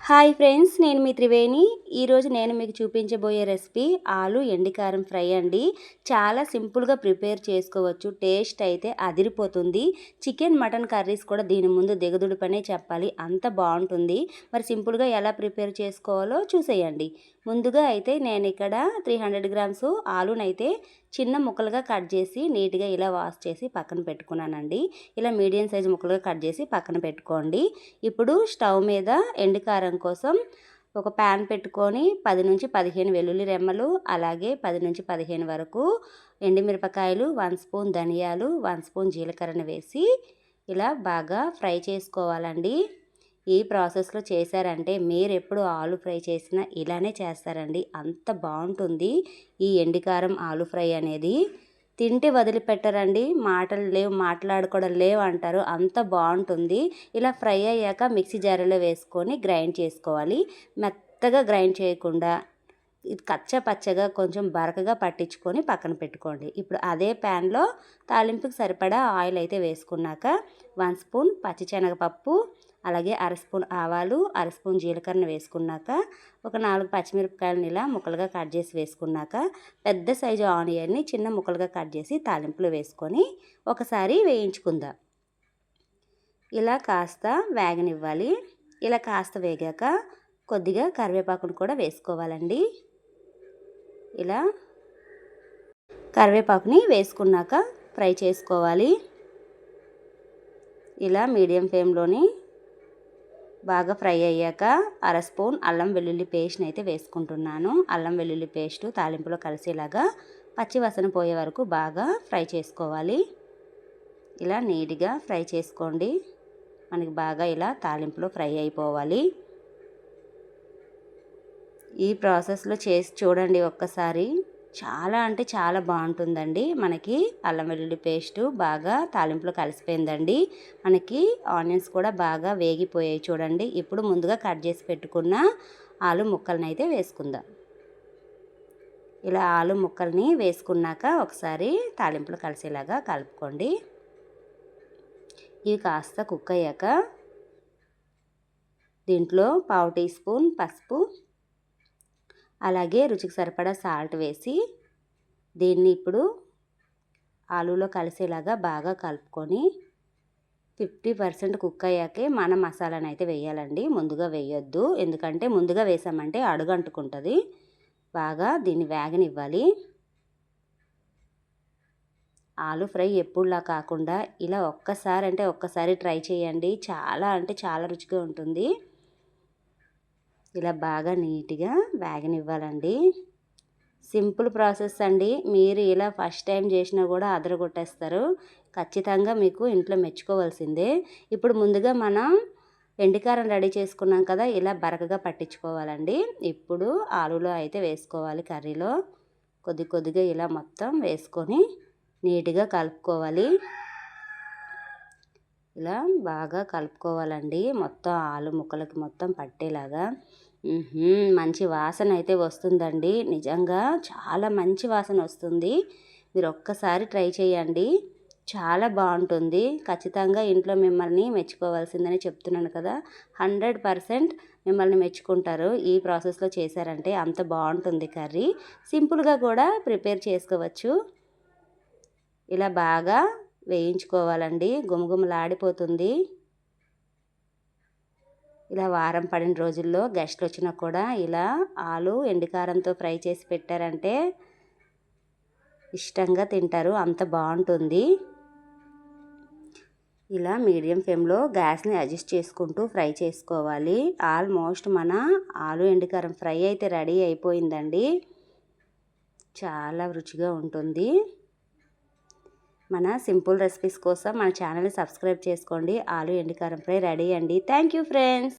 Hi friends, నేను మీ త్రివేణి. ఈరోజు నేను మీకు చూపించబోయే రెసిపీ ఆలు ఎండికారం ఫ్రై అండి. చాలా సింపుల్గా ప్రిపేర్ చేసుకోవచ్చు. టేస్ట్ అయితే అదిరిపోతుంది. చికెన్ మటన్ కర్రీస్ కూడా దీని ముందు దిగదుడిపనే చెప్పాలి, అంత బాగుంటుంది. మరి సింపుల్గా ఎలా ప్రిపేర్ చేసుకోవాలో చూసేయండి. ముందుగా అయితే నేను ఇక్కడ 300 గ్రామ్స్ ఆలునైతే చిన్న ముక్కలుగా కట్ చేసి నీట్గా ఇలా వాష్ చేసి పక్కన పెట్టుకున్నానండి. ఇలా మీడియం సైజు ముక్కలుగా కట్ చేసి పక్కన పెట్టుకోండి. ఇప్పుడు స్టవ్ మీద ఎండుకారం కోసం ఒక ప్యాన్ పెట్టుకొని 10 నుంచి 15 వెల్లుల్లి రెమ్మలు, అలాగే 10 నుంచి 15 వరకు ఎండుమిరపకాయలు, 1 స్పూన్ ధనియాలు, 1 స్పూన్ జీలకర్రను వేసి ఇలా బాగా ఫ్రై చేసుకోవాలండి. ఈ ప్రాసెస్లో చేశారంటే మీరు ఎప్పుడు ఆలు ఫ్రై చేసినా ఇలానే చేస్తారండి, అంత బాగుంటుంది ఈ ఎండికారం ఆలు ఫ్రై అనేది. తింటే వదిలిపెట్టరండి, మాటలు లేవు, మాట్లాడుకోవడం లేవు అంటారు, అంత బాగుంటుంది. ఇలా ఫ్రై అయ్యాక మిక్సీ జార్లో వేసుకొని గ్రైండ్ చేసుకోవాలి. మెత్తగా గ్రైండ్ చేయకుండా ఇది కచ్చా పచ్చగా కొంచెం బరకగా పట్టించుకొని పక్కన పెట్టుకోండి. ఇప్పుడు అదే ప్యాన్లో తాలింపుకి సరిపడా ఆయిల్ అయితే వేసుకున్నాక 1 స్పూన్ పచ్చిశనగపప్పు, అలాగే 1/2 స్పూన్ ఆవాలు, 1/2 స్పూన్ జీలకర్రను వేసుకున్నాక ఒక 4 పచ్చిమిరపకాయలను ఇలా ముక్కలుగా కట్ చేసి వేసుకున్నాక పెద్ద సైజు ఆనియన్ని చిన్న ముక్కలుగా కట్ చేసి తాలింపులో వేసుకొని ఒకసారి వేయించుకుందాం. ఇలా కాస్త వేగనివ్వాలి. ఇలా కాస్త వేగాక కొద్దిగా కరివేపాకును కూడా వేసుకోవాలండి. ఇలా కరివేపాకుని వేసుకున్నాక ఫ్రై చేసుకోవాలి. ఇలా మీడియం ఫ్లేమ్లోని బాగా ఫ్రై అయ్యాక 1/2 స్పూన్ అల్లం వెల్లుల్లి పేస్ట్ని అయితే వేసుకుంటున్నాను. అల్లం వెల్లుల్లి పేస్టు తాలింపులో కలిసేలాగా పచ్చివాసన పోయే వరకు బాగా ఫ్రై చేసుకోవాలి. ఇలా నీట్గా ఫ్రై చేసుకోండి. మనకి బాగా ఇలా తాలింపులో ఫ్రై అయిపోవాలి. ఈ ప్రాసెస్లో చేసి చూడండి ఒక్కసారి, చాలా అంటే చాలా బాగుంటుందండి. మనకి అల్లం వెల్లుల్లి పేస్టు బాగా తాలింపులో కలిసిపోయిందండి. మనకి ఆనియన్స్ కూడా బాగా వేగిపోయాయి చూడండి. ఇప్పుడు ముందుగా కట్ చేసి పెట్టుకున్న ఆలు ముక్కలను అయితే వేసుకుందాం. ఇలా ఆలు ముక్కల్ని వేసుకున్నాక ఒకసారి తాలింపులో కలిసేలాగా కలుపుకోండి. ఇవి కాస్త కుక్ అయ్యాక దీంట్లో 1/2 టీ స్పూన్ పసుపు, అలాగే రుచికి సరిపడా సాల్ట్ వేసి దీన్ని ఇప్పుడు ఆలులో కలిసేలాగా బాగా కలుపుకొని 50% కుక్ అయ్యాకే మనం మసాలాను అయితే వేయాలండి. ముందుగా వేయొద్దు, ఎందుకంటే ముందుగా వేసామంటే అడుగంటుకుంటుంది. బాగా దీన్ని వేగనివ్వాలి. ఆలు ఫ్రై ఎప్పుడులా కాకుండా ఇలా ఒక్కసారి ట్రై చేయండి. చాలా అంటే చాలా రుచిగా ఉంటుంది. ఇలా బాగా నీట్గా వేగనివ్వాలండి. సింపుల్ ప్రాసెస్ అండి. మీరు ఇలా ఫస్ట్ టైం చేసినా కూడా అదరగొట్టేస్తారు. ఖచ్చితంగా మీకు ఇంట్లో మెచ్చుకోవాల్సిందే. ఇప్పుడు ముందుగా మనం ఎండికారం రెడీ చేసుకున్నాం కదా, ఇలా బరకగా పట్టించుకోవాలండి. ఇప్పుడు ఆలులో అయితే వేసుకోవాలి. కర్రీలో కొద్దిగా ఇలా మొత్తం వేసుకొని నీట్గా కలుపుకోవాలి. ఇలా బాగా కలుపుకోవాలండి, మొత్తం ఆలు ముక్కలకి మొత్తం పట్టేలాగా. మంచి వాసన అయితే వస్తుందండి. నిజంగా చాలా మంచి వాసన వస్తుంది. మీరు ఒక్కసారి ట్రై చేయండి, చాలా బాగుంటుంది. ఖచ్చితంగా ఇంట్లో మిమ్మల్ని మెచ్చుకోవాల్సిందని చెప్తున్నాను కదా. 100% మిమ్మల్ని మెచ్చుకుంటారు ఈ ప్రాసెస్లో చేశారంటే. అంత బాగుంటుంది కర్రీ. సింపుల్గా కూడా ప్రిపేర్ చేసుకోవచ్చు. ఇలా బాగా వేయించుకోవాలండి, గుమగుమలాడిపోతుంది. ఇలా వారం పడిన రోజుల్లో గెస్ట్లు వచ్చినా కూడా ఇలా ఆలు ఎండుకారంతో ఫ్రై చేసి పెట్టారంటే ఇష్టంగా తింటారు, అంత బాగుంటుంది. ఇలా మీడియం ఫ్లేమ్లో గ్యాస్ని అడ్జస్ట్ చేసుకుంటూ ఫ్రై చేసుకోవాలి. ఆల్మోస్ట్ మన ఆలు ఎండుకారం ఫ్రై అయితే రెడీ అయిపోయిందండి. చాలా రుచిగా ఉంటుంది. మన సింపుల్ రెసిపీస్ కోసం మన ఛానల్ని సబ్స్క్రైబ్ చేసుకోండి. ఆలు ఎండుకారం ఫ్రై రెడీ అండి. Thank you friends.